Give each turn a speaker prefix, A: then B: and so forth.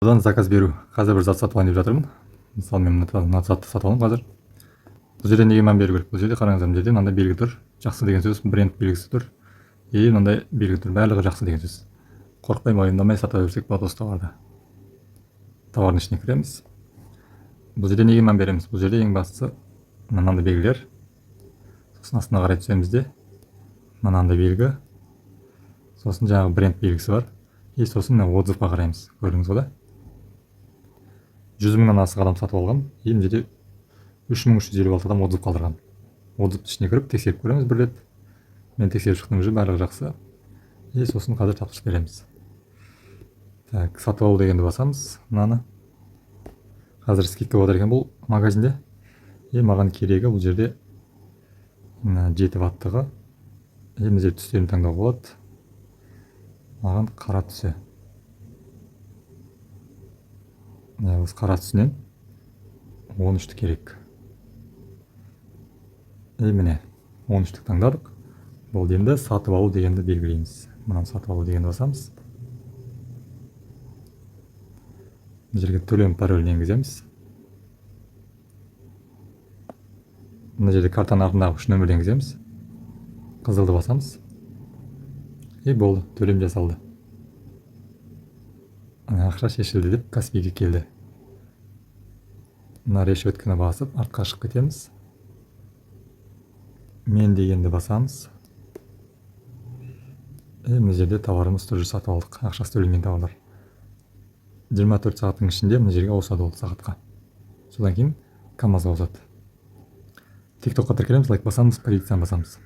A: Одан заказ беру. Қазір бір зат сатып алайын деп жатырмын. Мысалы мен мына затты сатып аламын қазір. Бұл жерде неге мән беру керек? Бұл жерде қараңыздар, мына жерде мынандай белгі тұр. Жақсы деген сөз, бренд белгісі тұр. Мынандай белгі тұр. Барлығы жақсы деген сөз. Қорықпай мойындамай сата берсек болады осы товарды. Товардың ішіне кіреміз. Бұл жерде неге мән береміз? Бұл жерде ең бастысы мынандай белгілер. Сосын астына қарай түсеміз де мынандай белгі. Сосын жаңағы бренд белгісі бар. Сосын отзывқа қараймыз. Көрдіңіз ғой да? 100 мыңнан астық адам сатып алған. Мына жерде 3356 адам отзыв қалдырған. Отзывтың ішіне кіріп тексеріп көреміз бір рет. Мен тексеріп шықтым, барлығы жақсы. Сосын қазір тапсырыс береміз. Так, сатып алу дегенді басамыз. Мынаны. Қазір скидка болады екен бұл магазинде. Маған керегі бұл жерде 7 ваттығы. Мына жерде түстерін таңдауға болады. Маған қара түсі. Осы қара түсінен 13-ті керек. Міне 13-ті таңдадық. Бұл енді сатып алу дегенді белгілейміз. Мынаны сатып алу дегенді басамыз. Бұл жерге төлем паролін енгіземіз. Мына жерде картаның артындағы 3 нөмірді енгіземіз. Қызылды басамыз. Болды, төлем жасалды. Ақша шешілді деп Каспиге келді. Мына решетканы басып, артқа шығып кетеміз. Мен дегенді басамыз. Мына жерде товарымыз тұр, сатып алдық. Ақшасы төленген товарлар. 24 сағаттың ішінде мына жерге ауысады ол сағатқа. Содан кейін КамАЗға ауысады. TikTokқа тіркелеміз, лайк басамыз, полицияны басамыз.